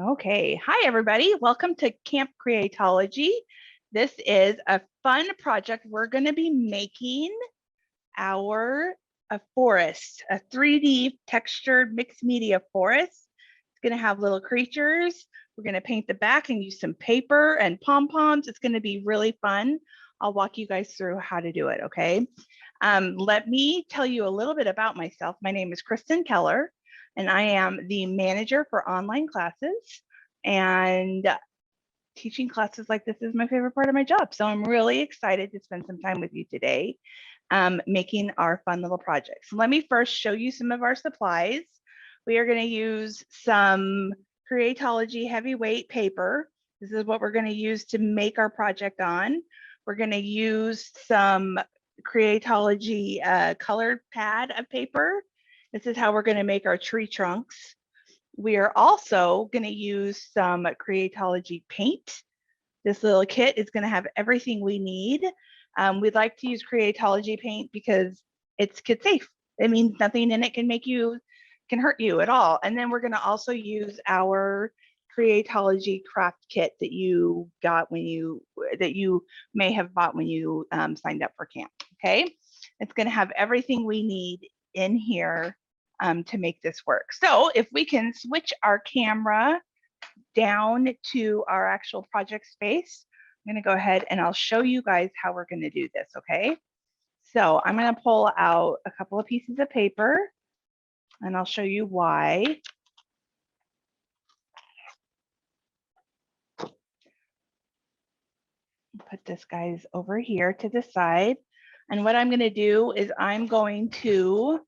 Okay, hi everybody. Welcome to Camp Creatology. This is a fun project. We're going to be making a forest, a 3D textured mixed media forest. It's going to have little creatures. We're going to paint the back and use some paper and pom-poms. It's going to be really fun. I'll walk you guys through how to do it, okay? Let me tell you a little bit about myself. My name is Kristen Keller, and I am the manager for online classes, and teaching classes like this is my favorite part of my job. So I'm really excited to spend some time with you today making our fun little projects. So let me first show you some of our supplies. We are going to use some Creatology heavyweight paper. This is what we're going to use to make our project on. We're going to use some Creatology colored pad of paper. This is how we're going to make our tree trunks. We are also going to use some Creatology paint. This little kit is going to have everything we need. We'd like to use Creatology paint because it's kid safe. It means nothing in it can hurt you at all. And then we're going to also use our Creatology craft kit that you may have bought when you signed up for camp. Okay, it's going to have everything we need in here to make this work. So if we can switch our camera down to our actual project space, I'm going to go ahead and I'll show you guys how we're going to do this, okay? So I'm going to pull out a couple of pieces of paper and I'll show you why. Put this guys over here to the side. And what I'm going to do is I'm going to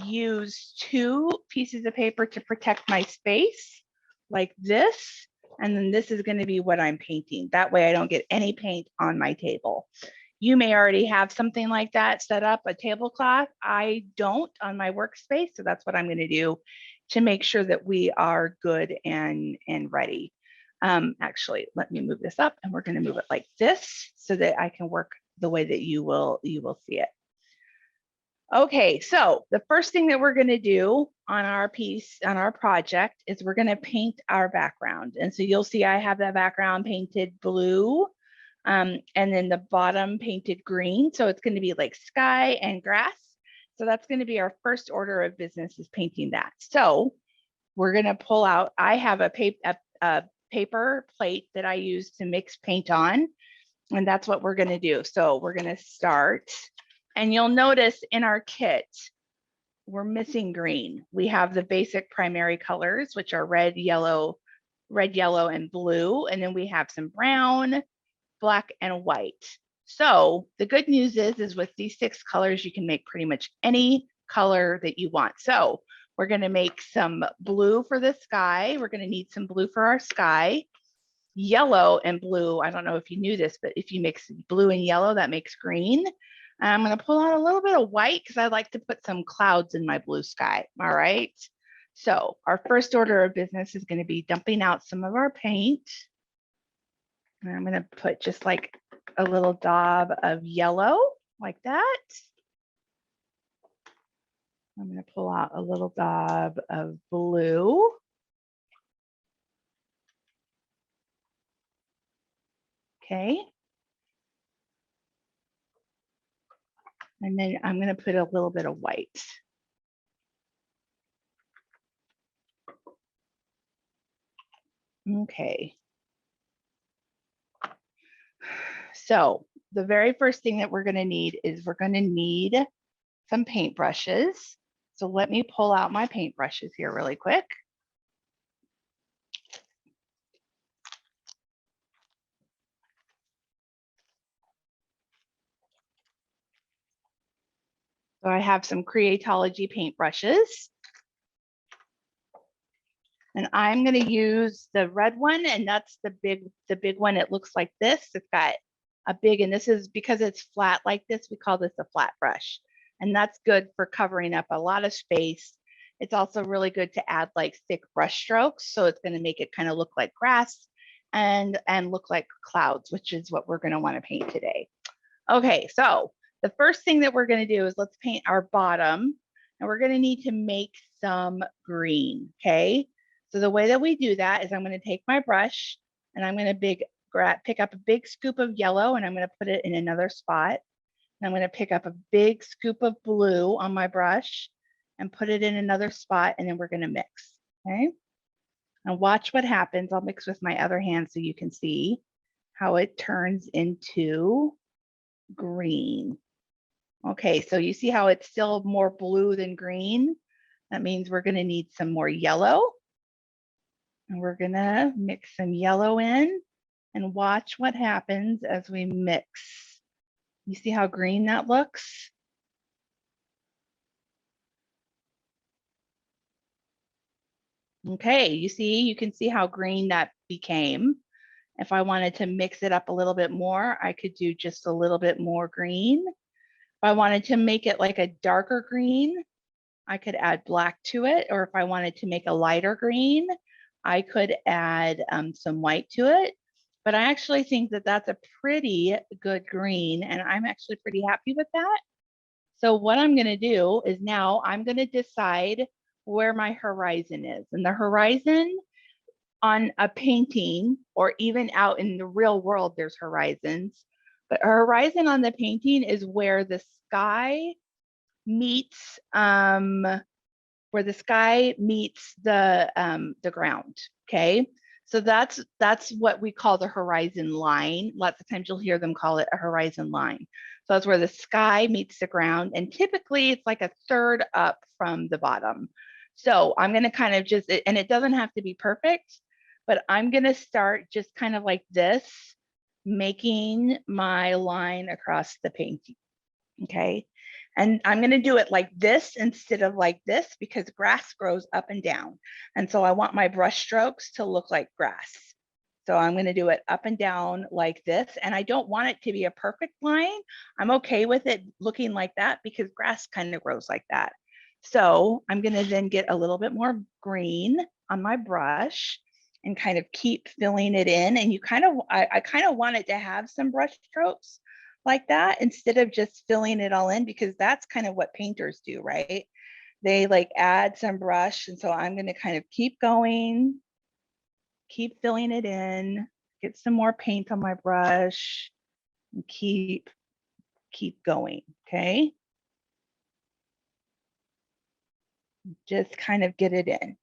use 2 pieces of paper to protect my space like this. And then this is going to be what I'm painting. That way I don't get any paint on my table. You may already have something like that set up, a tablecloth. I don't on my workspace. So that's what I'm going to do to make sure that we are good and ready. Actually, let me move this up and we're going to move it like this so that I can work the way that you will see it. Okay, so the first thing that we're going to do on our project is we're going to paint our background. And so you'll see I have that background painted blue and then the bottom painted green. So it's going to be like sky and grass. So that's going to be our first order of business, is painting that. So we're going to pull out, I have a paper plate that I use to mix paint on, and that's what we're going to do. So we're going to start. And you'll notice in our kit, we're missing green. We have the basic primary colors, which are red, yellow, and blue. And then we have some brown, black, and white. So the good news is with these 6 colors, you can make pretty much any color that you want. So we're going to make some blue for the sky. We're going to need some blue for our sky. Yellow and blue, I don't know if you knew this, but if you mix blue and yellow, that makes green. I'm going to pull out a little bit of white because I like to put some clouds in my blue sky. All right. So our first order of business is going to be dumping out some of our paint. And I'm going to put just like a little daub of yellow like that. I'm going to pull out a little daub of blue. Okay. And then I'm going to put a little bit of white. Okay. So the very first thing that we're going to need is we're going to need some paintbrushes. So let me pull out my paintbrushes here really quick. So I have some Creatology paintbrushes. And I'm going to use the red one, and that's the big one. It looks like this. It's got a big, and this is because it's flat like this, we call this a flat brush. And that's good for covering up a lot of space. It's also really good to add like thick brush strokes. So it's going to make it kind of look like grass and look like clouds, which is what we're going to want to paint today. Okay, so the first thing that we're going to do is let's paint our bottom, and we're going to need to make some green. Okay, So the way that we do that is I'm going to take my brush and I'm going to pick up a big scoop of yellow and I'm going to put it in another spot. And I'm going to pick up a big scoop of blue on my brush and put it in another spot, and then we're going to mix. Okay. And watch what happens. I'll mix with my other hand so you can see how it turns into green. Okay, so you see how it's still more blue than green? That means we're going to need some more yellow. And we're going to mix some yellow in and watch what happens as we mix. You see how green that looks? Okay, you can see how green that became. If I wanted to mix it up a little bit more, I could do just a little bit more green. If I wanted to make it like a darker green, I could add black to it. Or if I wanted to make a lighter green, I could add some white to it. But I actually think that that's a pretty good green, and I'm actually pretty happy with that. So what I'm going to do is now I'm going to decide where my horizon is. And the horizon on a painting, or even out in the real world, there's horizons. But a horizon on the painting is where the sky meets the ground. Okay, so that's what we call the horizon line. Lots of times you'll hear them call it a horizon line. So that's where the sky meets the ground, and typically it's like a third up from the bottom. So I'm going to kind of just, and it doesn't have to be perfect, but I'm going to start just kind of like this, making my line across the painting. Okay. And I'm going to do it like this instead of like this, because grass grows up and down. And so I want my brush strokes to look like grass. So I'm going to do it up and down like this. And I don't want it to be a perfect line. I'm okay with it looking like that because grass kind of grows like that. So I'm going to then get a little bit more green on my brush and kind of keep filling it in. And I kind of want it to have some brush strokes like that instead of just filling it all in, because that's kind of what painters do, right? They like add some brush. And so I'm going to kind of keep going, keep filling it in, get some more paint on my brush, and keep going. Okay. Just kind of get it in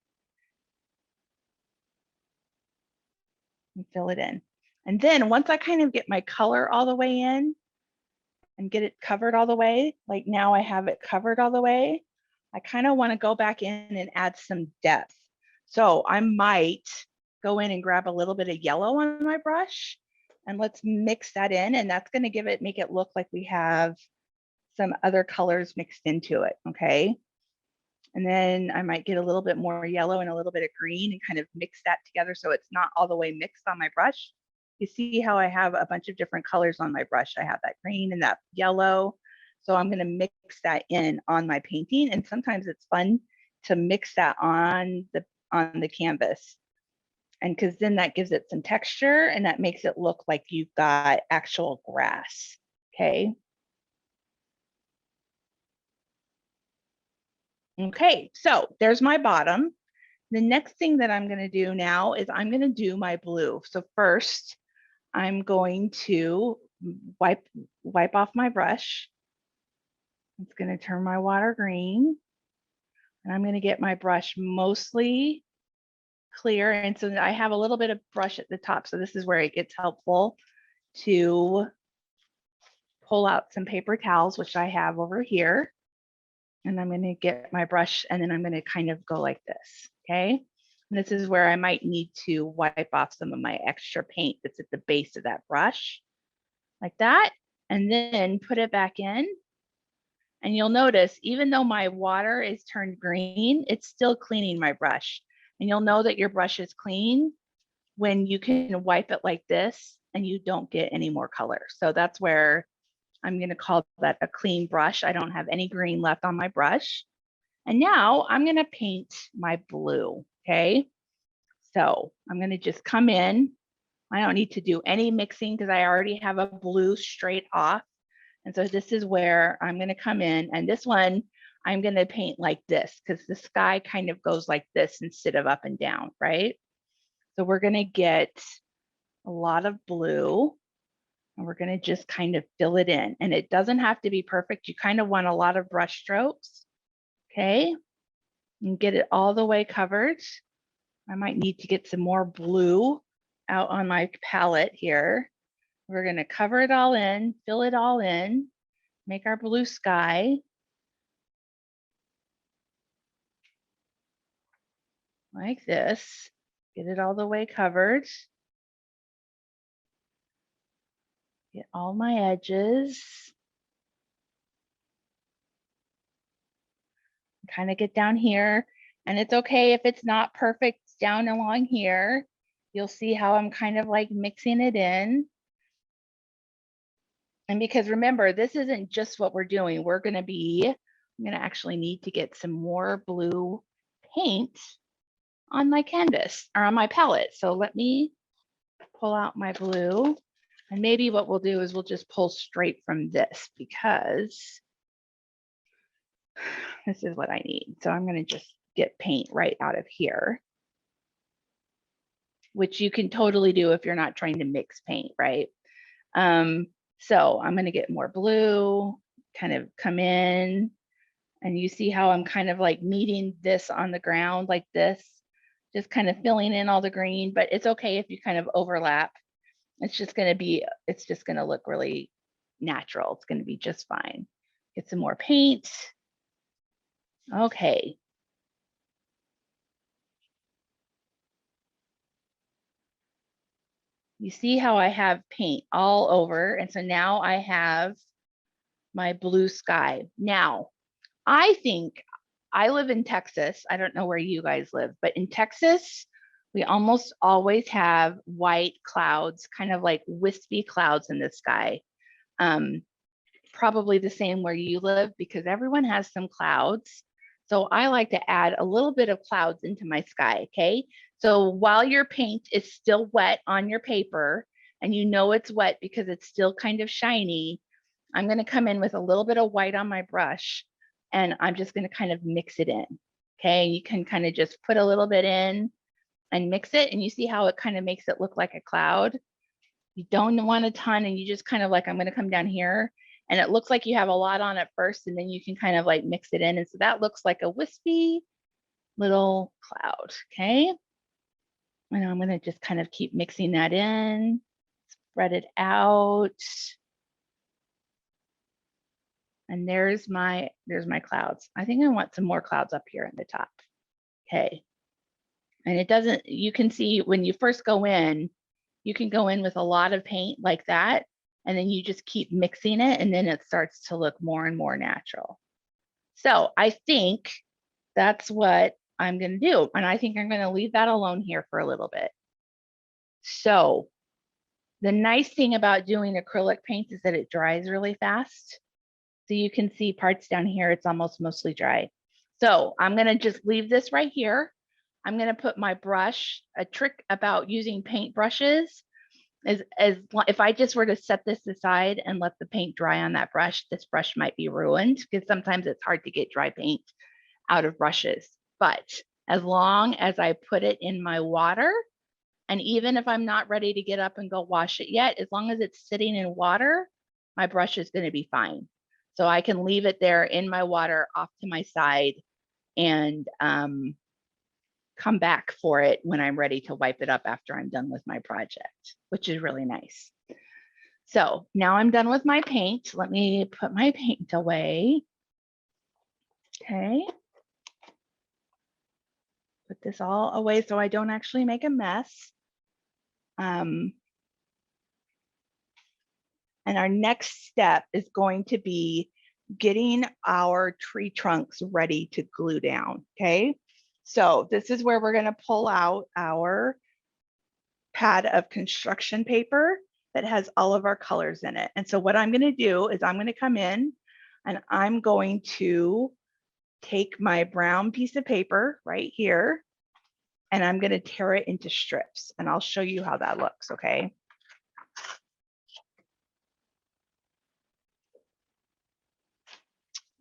and fill it in. And then once I kind of get my color all the way in and get it covered all the way, like now I have it covered all the way, I kind of want to go back in and add some depth. So I might go in and grab a little bit of yellow on my brush, and let's mix that in. And that's going to make it look like we have some other colors mixed into it. Okay. And then I might get a little bit more yellow and a little bit of green and kind of mix that together so it's not all the way mixed on my brush. You see how I have a bunch of different colors on my brush. I have that green and that yellow. So I'm going to mix that in on my painting. And sometimes it's fun to mix that on the canvas. And because then that gives it some texture and that makes it look like you've got actual grass. Okay. Okay, so there's my bottom. The next thing that I'm going to do now is I'm going to do my blue. So first, I'm going to wipe off my brush. It's going to turn my water green. And I'm going to get my brush mostly clear. And so I have a little bit of brush at the top. So this is where it gets helpful to pull out some paper towels, which I have over here. And I'm going to get my brush and then I'm going to kind of go like this. Okay. And this is where I might need to wipe off some of my extra paint that's at the base of that brush, like that, and then put it back in. And you'll notice, even though my water is turned green, it's still cleaning my brush. And you'll know that your brush is clean when you can wipe it like this and you don't get any more color. So that's where I'm going to call that a clean brush. I don't have any green left on my brush. And now I'm going to paint my blue. Okay. So I'm going to just come in. I don't need to do any mixing because I already have a blue straight off. And so this is where I'm going to come in. And this one, I'm going to paint like this because the sky kind of goes like this instead of up and down, right? So we're going to get a lot of blue and we're going to just kind of fill it in. And it doesn't have to be perfect. You kind of want a lot of brush strokes. Okay. And get it all the way covered. I might need to get some more blue out on my palette here. We're going to cover it all in, fill it all in, make our blue sky. Like this. Get it all the way covered. Get all my edges. Kind of get down here. And it's okay if it's not perfect down along here. You'll see how I'm kind of like mixing it in. And because remember, this isn't just what we're doing. We're going to I'm going to actually need to get some more blue paint on my canvas or on my palette. So let me pull out my blue. And maybe what we'll do is we'll just pull straight from this because this is what I need. So I'm going to just get paint right out of here, which you can totally do if you're not trying to mix paint, right? So I'm going to get more blue, kind of come in, and you see how I'm kind of like meeting this on the ground like this, just kind of filling in all the green, but it's okay if you kind of overlap. It's just going to look really natural. It's going to be just fine. Get some more paint. Okay. You see how I have paint all over. And so now I have my blue sky. Now, I think I live in Texas. I don't know where you guys live, but in Texas, we almost always have white clouds, kind of like wispy clouds in the sky. Probably the same where you live because everyone has some clouds. So I like to add a little bit of clouds into my sky, okay? So while your paint is still wet on your paper and you know it's wet because it's still kind of shiny, I'm going to come in with a little bit of white on my brush and I'm just going to kind of mix it in, okay? You can kind of just put a little bit in and mix it and you see how it kind of makes it look like a cloud. You don't want a ton and you just kind of like, I'm going to come down here and it looks like you have a lot on at first and then you can kind of like mix it in. And so that looks like a wispy little cloud, okay? And I'm going to just kind of keep mixing that in, spread it out. And there's my clouds. I think I want some more clouds up here at the top. Okay. And it doesn't, you can see when you first go in, you can go in with a lot of paint like that. And then you just keep mixing it and then it starts to look more and more natural. So I think that's what I'm going to do. And I think I'm going to leave that alone here for a little bit. So the nice thing about doing acrylic paint is that it dries really fast. So you can see parts down here, it's almost mostly dry. So I'm going to just leave this right here. I'm going to put my brush. A trick about using paintbrushes is if I just were to set this aside and let the paint dry on that brush, this brush might be ruined because sometimes it's hard to get dry paint out of brushes. But as long as I put it in my water, and even if I'm not ready to get up and go wash it yet, as long as it's sitting in water, my brush is going to be fine. So I can leave it there in my water off to my side and come back for it when I'm ready to wipe it up after I'm done with my project, which is really nice. So now I'm done with my paint. Let me put my paint away. Okay. Put this all away so I don't actually make a mess. And our next step is going to be getting our tree trunks ready to glue down, okay? So this is where we're gonna pull out our pad of construction paper that has all of our colors in it. And so what I'm gonna do is I'm gonna come in and I'm going to take my brown piece of paper right here and I'm gonna tear it into strips and I'll show you how that looks, okay?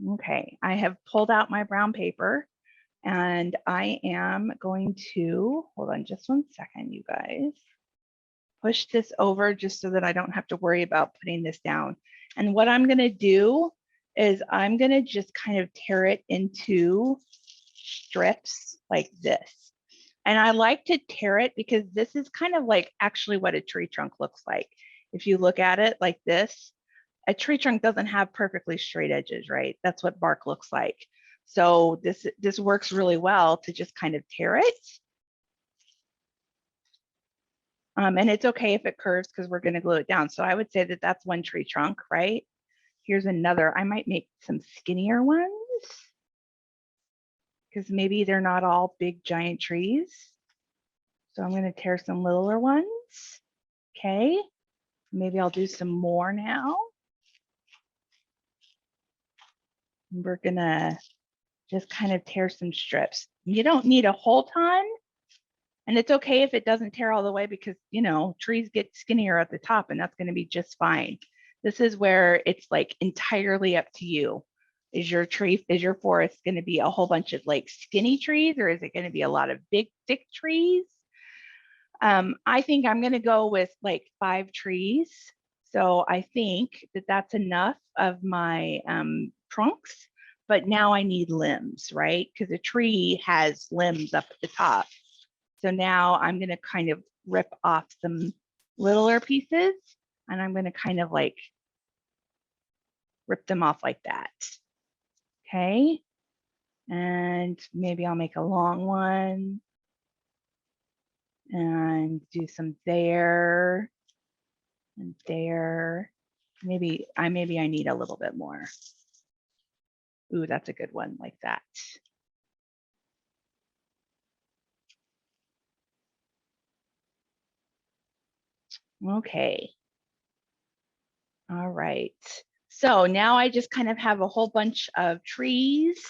Okay, I have pulled out my brown paper and I am going to, hold on just one second, you guys. Push this over just so that I don't have to worry about putting this down. And what I'm going to do is I'm going to just kind of tear it into strips like this. And I like to tear it because this is kind of like actually what a tree trunk looks like. If you look at it like this, a tree trunk doesn't have perfectly straight edges, right? That's what bark looks like. So this works really well to just kind of tear it. And it's okay if it curves because we're going to glue it down. So I would say that that's one tree trunk, right? Here's another. I might make some skinnier ones because maybe they're not all big giant trees. So I'm going to tear some littler ones. Okay. Maybe I'll do some more now. We're going to just kind of tear some strips. You don't need a whole ton. And it's okay if it doesn't tear all the way because, you know, trees get skinnier at the top and that's going to be just fine. This is where it's like entirely up to you. Is your forest going to be a whole bunch of like skinny trees or is it going to be a lot of big, thick trees? I think I'm going to go with like 5 trees. So I think that that's enough of my trunks, but now I need limbs, right? Because a tree has limbs up at the top. So now I'm going to kind of rip off some littler pieces and I'm going to kind of like rip them off like that. Okay. And maybe I'll make a long one and do some there and there. Maybe I need a little bit more. Ooh, that's a good one like that. Okay. All right. So now I just kind of have a whole bunch of trees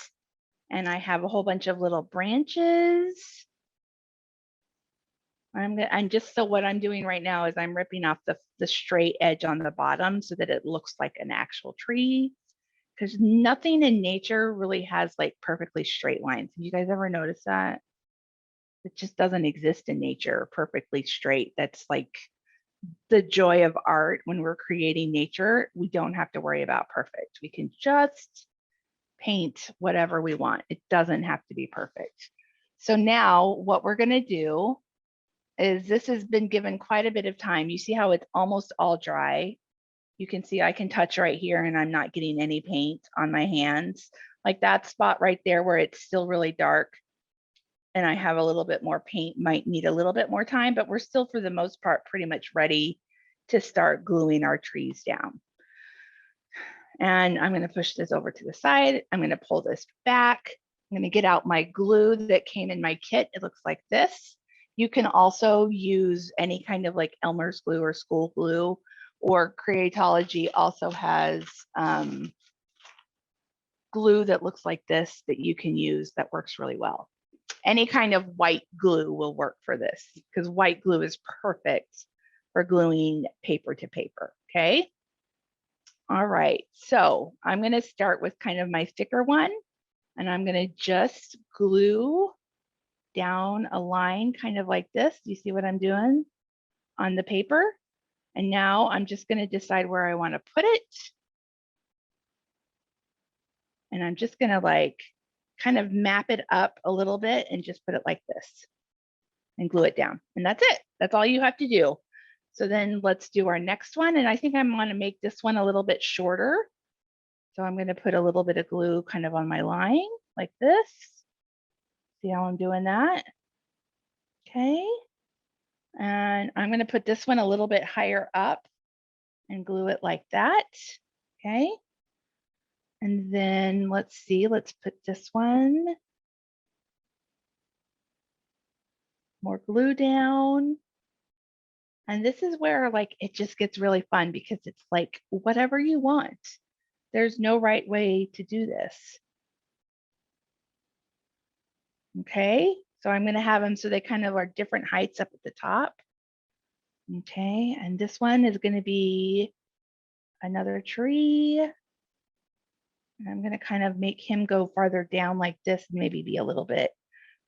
and I have a whole bunch of little branches. And just so what I'm doing right now is I'm ripping off the straight edge on the bottom so that it looks like an actual tree. Because nothing in nature really has like perfectly straight lines. Have you guys ever noticed that? It just doesn't exist in nature perfectly straight. That's like the joy of art when we're creating nature. We don't have to worry about perfect. We can just paint whatever we want. It doesn't have to be perfect. So now what we're going to do is this has been given quite a bit of time. You see how it's almost all dry. You can see I can touch right here and I'm not getting any paint on my hands. Like that spot right there where it's still really dark and I have a little bit more paint, might need a little bit more time, but we're still for the most part pretty much ready to start gluing our trees down. And I'm going to push this over to the side. I'm going to pull this back. I'm going to get out my glue that came in my kit. It looks like this. You can also use any kind of like Elmer's glue or school glue, or Creatology also has glue that looks like this that you can use that works really well. Any kind of white glue will work for this because white glue is perfect for gluing paper to paper, okay? All right, so I'm going to start with kind of my thicker one, and I'm going to just glue down a line kind of like this. You see what I'm doing on the paper? And now I'm just going to decide where I want to put it. And I'm just going to like kind of map it up a little bit and just put it like this and glue it down. And that's it. That's all you have to do. So then let's do our next one. And I think I'm going to make this one a little bit shorter. So I'm going to put a little bit of glue kind of on my line like this. See how I'm doing that? Okay. And I'm going to put this one a little bit higher up and glue it like that. Okay. And then let's see, let's put this one more glue down. And this is where like it just gets really fun because it's like whatever you want. There's no right way to do this. Okay, so I'm going to have them so they kind of are different heights up at the top. Okay, and this one is going to be another tree. And I'm going to kind of make him go farther down like this and maybe be a little bit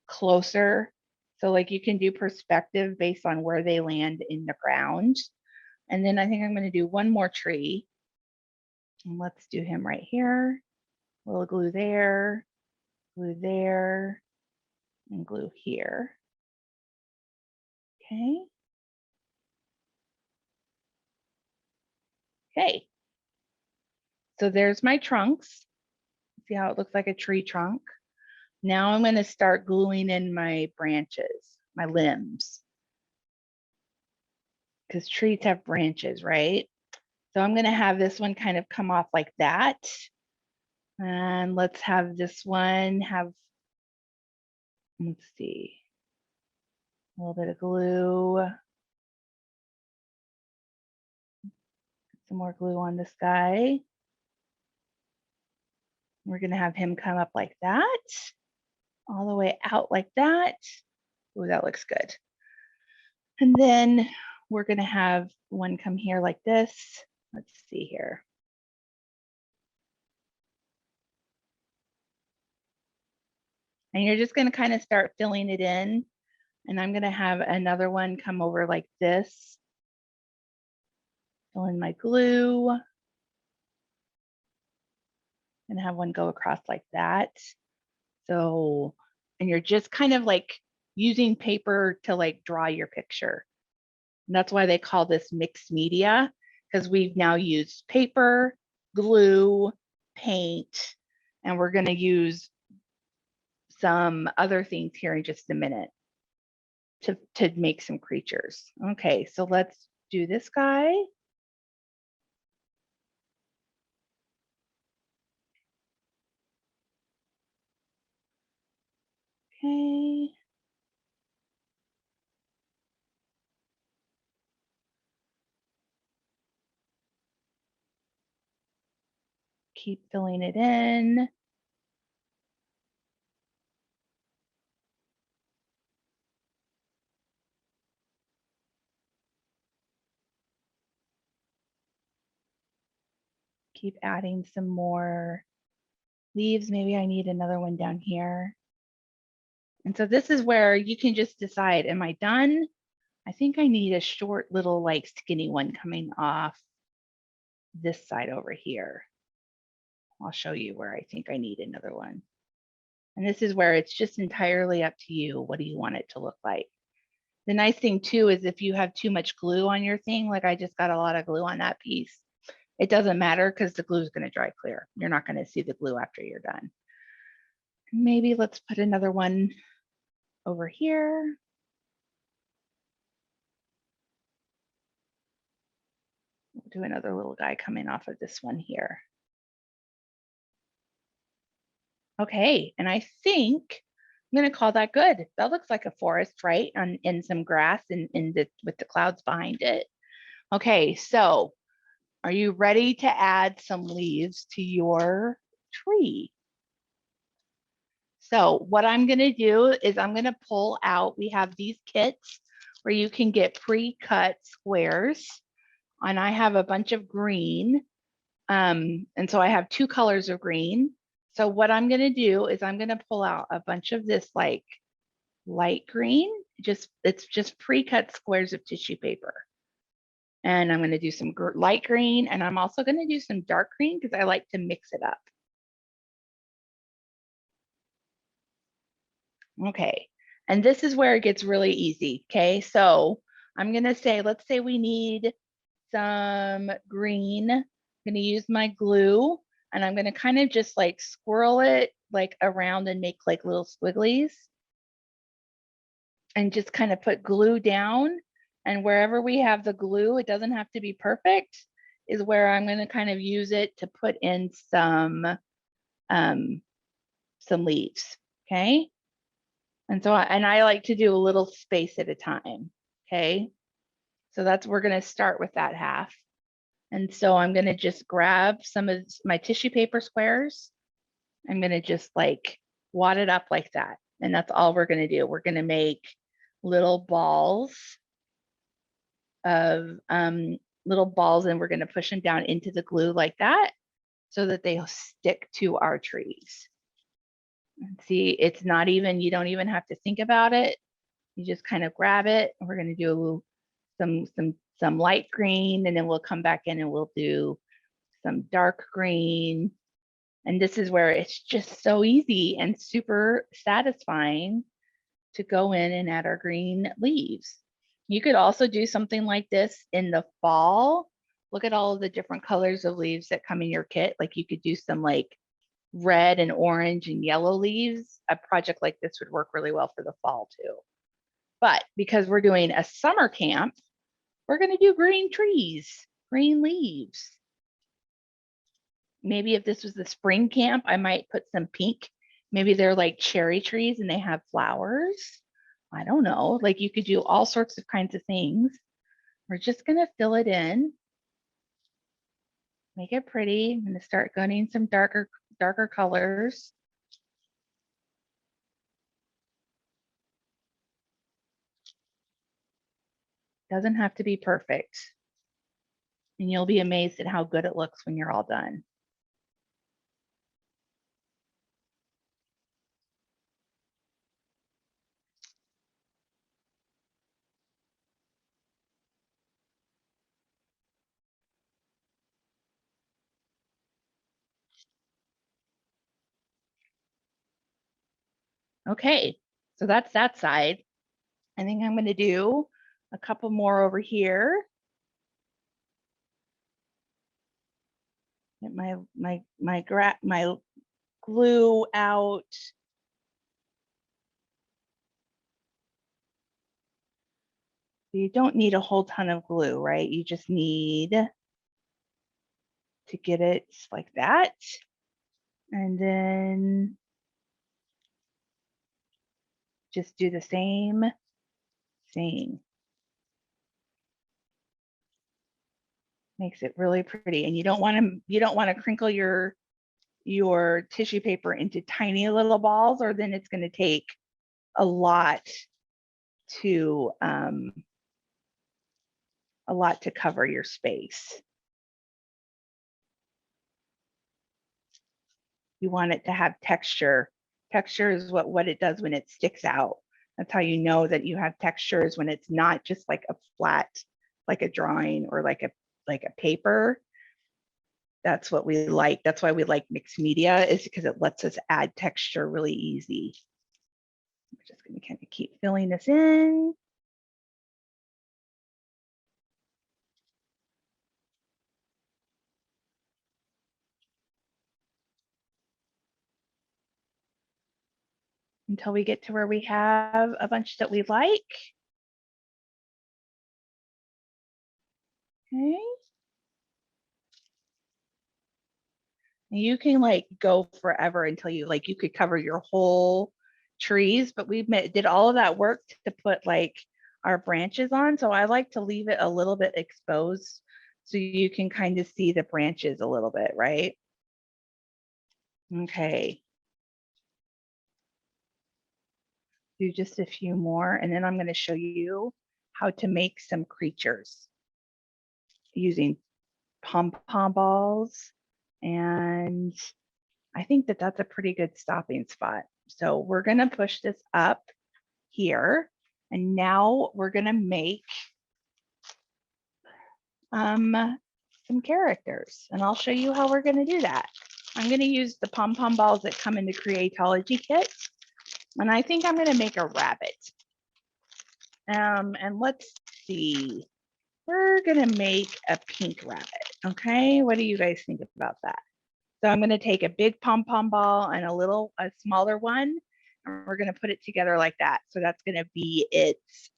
closer. So like you can do perspective based on where they land in the ground. And then I think I'm going to do one more tree. And let's do him right here. A little glue there, and glue here. Okay. Okay. So there's my trunks. See how it looks like a tree trunk? Now I'm going to start gluing in my branches, my limbs. Because trees have branches, right? So I'm going to have this one kind of come off like that. And let's have this one have, let's see, a little bit of glue. Some more glue on this guy. We're going to have him come up like that, all the way out like that. Oh, that looks good. And then we're going to have one come here like this. Let's see here. And you're just going to kind of start filling it in. And I'm going to have another one come over like this. Fill in my glue. And have one go across like that. So, and you're just kind of like using paper to like draw your picture. And that's why they call this mixed media, because we've now used paper, glue, paint, and we're going to use some other things here in just a minute to make some creatures. Okay, so let's do this guy. Okay. Keep filling it in. Keep adding some more leaves. Maybe I need another one down here. And so this is where you can just decide, am I done? I think I need a short little like skinny one coming off this side over here. I'll show you where I think I need another one. And this is where it's just entirely up to you. What do you want it to look like? The nice thing too is if you have too much glue on your thing, like I just got a lot of glue on that piece, it doesn't matter because the glue is going to dry clear. You're not going to see the glue after you're done. Maybe let's put another one over here. We'll do another little guy coming off of this one here. Okay, and I think I'm going to call that good. That looks like a forest, right? In some grass and with the clouds behind it. Okay, so are you ready to add some leaves to your tree? So what I'm going to do is I'm going to pull out, we have these kits where you can get pre-cut squares, and I have a bunch of green. And so I have two colors of green. So what I'm going to do is I'm going to pull out a bunch of this like light green, it's just pre-cut squares of tissue paper. And I'm going to do some light green, and I'm also going to do some dark green because I like to mix it up. Okay, and this is where it gets really easy. Okay, so I'm going to say, let's say we need some green. I'm going to use my glue, and I'm going to kind of just like swirl it like around and make like little squigglies. And just kind of put glue down. And wherever we have the glue, it doesn't have to be perfect, is where I'm going to kind of use it to put in some leaves. Okay. And so, I like to do a little space at a time. Okay. So we're going to start with that half. And so I'm going to just grab some of my tissue paper squares. I'm going to just like wad it up like that. And that's all we're going to do. We're going to make little balls of and we're going to push them down into the glue like that. so that they stick to our trees. And see, it's not even, you don't even have to think about it. You just kind of grab it. We're going to do some light green, and then we'll come back in and we'll do some dark green. And this is where it's just so easy and super satisfying to go in and add our green leaves. You could also do something like this in the fall. Look at all of the different colors of leaves that come in your kit. Like you could do some like red and orange and yellow leaves. A project like this would work really well for the fall too. But because we're doing a summer camp, we're going to do green trees, green leaves. Maybe if this was the spring camp, I might put some pink. Maybe they're like cherry trees and they have flowers. I don't know. Like you could do all sorts of kinds of things. We're just going to fill it in. Make it pretty. I'm going to start going some darker colors. Doesn't have to be perfect. And you'll be amazed at how good it looks when you're all done. Okay, so that's that side. I think I'm going to do a couple more over here. Get my glue out. You don't need a whole ton of glue, right? You just need to get it like that. And then just do the same thing. Makes it really pretty. And you don't want to crinkle your tissue paper into tiny little balls, or then it's going to take a lot to cover your space. You want it to have texture. Texture is what it does when it sticks out. That's how you know that you have textures, when it's not just like a flat, like a drawing or like a paper. That's what we like. That's why we like mixed media, is because it lets us add texture really easy. We're just going to kind of keep filling this in. Until we get to where we have a bunch that we like. Okay. You can like go forever until you could cover your whole trees, but we did all of that work to put like our branches on. So I like to leave it a little bit exposed so you can kind of see the branches a little bit, right? Okay. Do just a few more, and then I'm going to show you how to make some creatures using pom-pom balls. And I think that that's a pretty good stopping spot. So we're going to push this up here. And now we're going to make some characters. And I'll show you how we're going to do that. I'm going to use the pom-pom balls that come in the Creatology kit. And I think I'm going to make a rabbit. And let's see. We're going to make a pink rabbit. Okay, what do you guys think about that? So I'm going to take a big pom-pom ball and a smaller one, and we're going to put it together like that. So that's going to be its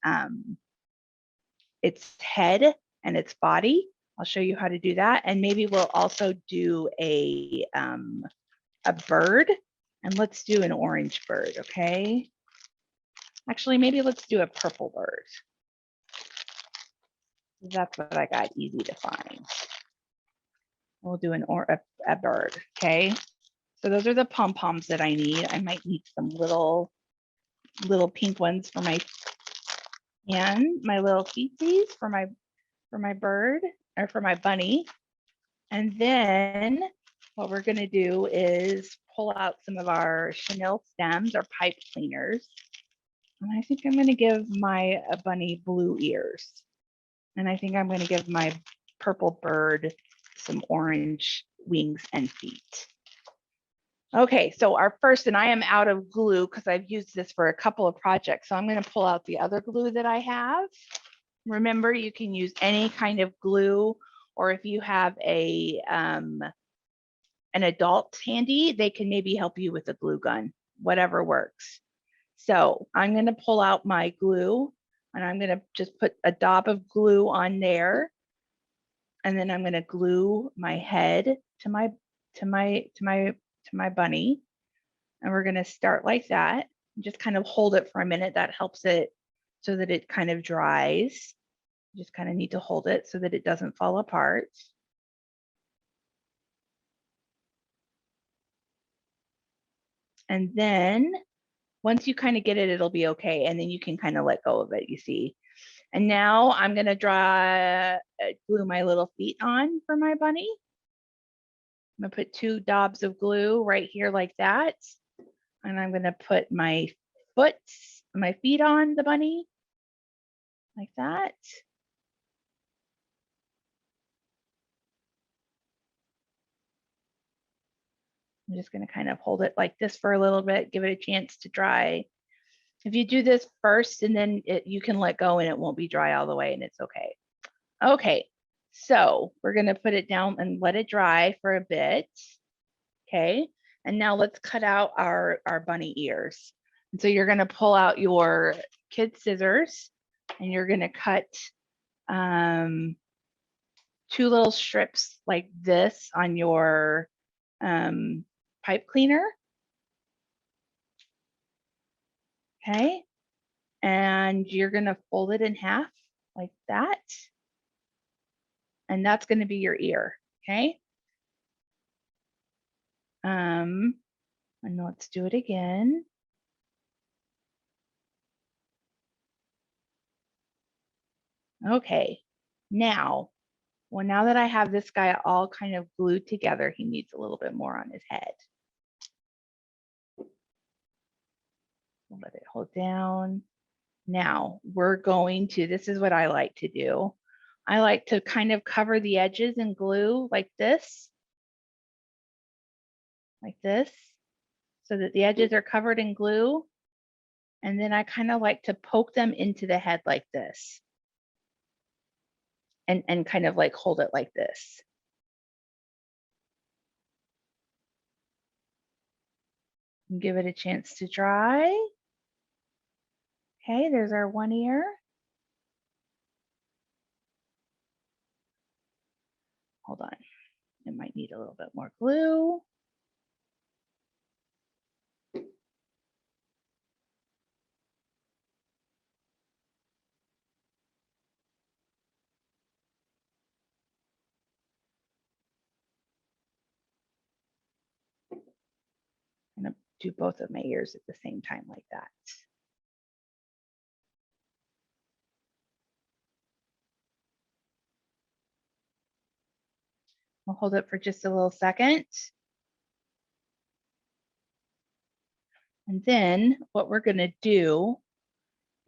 head and its body. I'll show you how to do that. And maybe we'll also do a bird, and let's do an orange bird, okay? Actually, maybe let's do a purple bird. That's what I got easy to find. We'll do a bird, okay? So those are the pom-poms that I need. I might need some little pink ones for my little feetsies for my bird, or for my bunny. And then what we're going to do is pull out some of our chenille stems or pipe cleaners. And I think I'm going to give my bunny blue ears. And I think I'm going to give my purple bird some orange wings and feet. Okay, so our first, and I am out of glue because I've used this for a couple of projects. So I'm going to pull out the other glue that I have. Remember, you can use any kind of glue, or if you have an adult handy, they can maybe help you with a glue gun, whatever works. So I'm going to pull out my glue, and I'm going to just put a dab of glue on there, and then I'm going to glue my head to my bunny, and we're going to start like that. Just kind of hold it for a minute. That helps it so that it kind of dries. You just kind of need to hold it so that it doesn't fall apart. And then once you kind of get it, it'll be okay. And then you can kind of let go of it, you see. And now I'm going to glue my little feet on for my bunny. I'm going to put 2 dabs of glue right here like that. And I'm going to put my feet on the bunny like that. I'm just going to kind of hold it like this for a little bit, give it a chance to dry. If you do this first and then you can let go and it won't be dry all the way and it's okay. Okay, so we're going to put it down and let it dry for a bit. Okay, and now let's cut out our bunny ears. And so you're going to pull out your kid scissors and you're going to cut 2 little strips like this on your pipe cleaner. Okay, and you're going to fold it in half like that. And that's going to be your ear. Okay. And let's do it again. Okay, now that I have this guy all kind of glued together, he needs a little bit more on his head. We'll let it hold down. Now we're going to, this is what I like to do. I like to kind of cover the edges in glue like this, so that the edges are covered in glue. And then I kind of like to poke them into the head like this. And kind of like hold it like this. And give it a chance to dry. Okay, there's our one ear. Hold on, it might need a little bit more glue. I'm gonna do both of my ears at the same time like that. We'll hold it for just a little second. And then what we're gonna do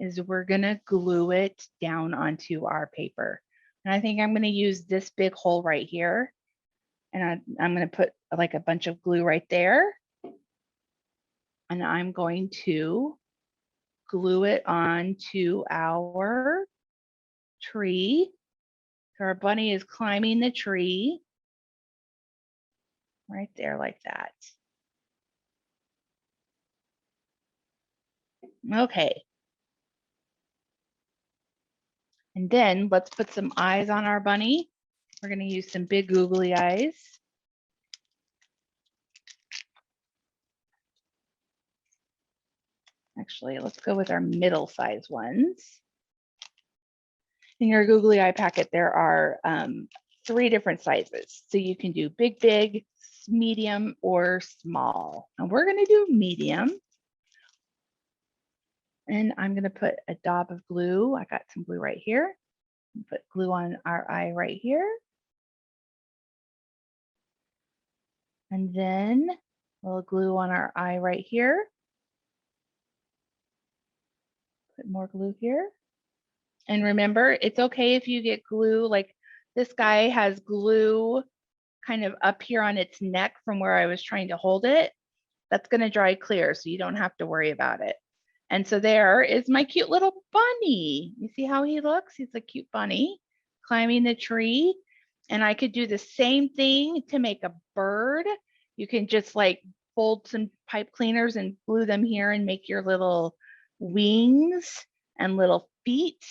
is we're gonna glue it down onto our paper. And I think I'm gonna use this big hole right here. And I'm gonna put like a bunch of glue right there. And I'm going to glue it onto our tree. So our bunny is climbing the tree right there like that. Okay. And then let's put some eyes on our bunny. We're going to use some big googly eyes. Actually, let's go with our middle-sized ones. In your googly eye packet, there are 3 different sizes. So you can do big, medium, or small. And we're going to do medium. And I'm going to put a dab of glue. I got some glue right here. Put glue on our eye right here. And then we'll glue on our eye right here. Put more glue here. And remember, it's okay if you get glue, like this guy has glue kind of up here on its neck from where I was trying to hold it. That's going to dry clear, so you don't have to worry about it. And so there is my cute little bunny. You see how he looks? He's a cute bunny climbing the tree. And I could do the same thing to make a bird. You can just like fold some pipe cleaners and glue them here and make your little wings and little feet.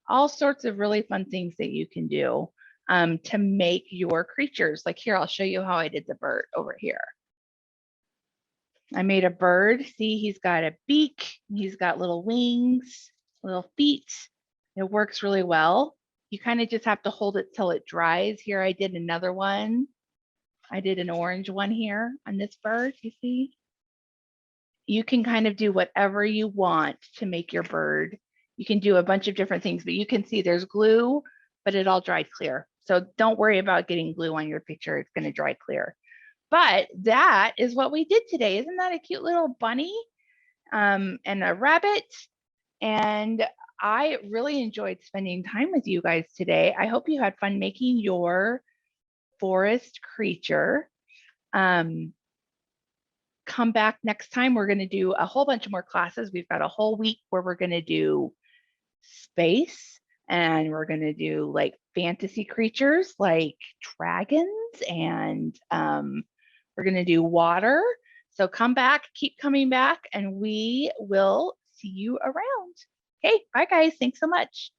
All sorts of really fun things that you can do to make your creatures. Like here, I'll show you how I did the bird over here. I made a bird. See, he's got a beak. He's got little wings, little feet. It works really well. You kind of just have to hold it till it dries. Here I did another one. I did an orange one here on this bird, you see? You can kind of do whatever you want to make your bird. You can do a bunch of different things, but you can see there's glue, but it all dried clear. So don't worry about getting glue on your picture. It's going to dry clear. But that is what we did today. Isn't that a cute little bunny and a rabbit? And I really enjoyed spending time with you guys today. I hope you had fun making your forest creature. Come back next time. We're going to do a whole bunch of more classes. We've got a whole week where we're going to do space, and we're going to do like fantasy creatures like dragons, and we're going to do water. So come back, keep coming back, and we will see you around. Okay, bye guys. Thanks so much.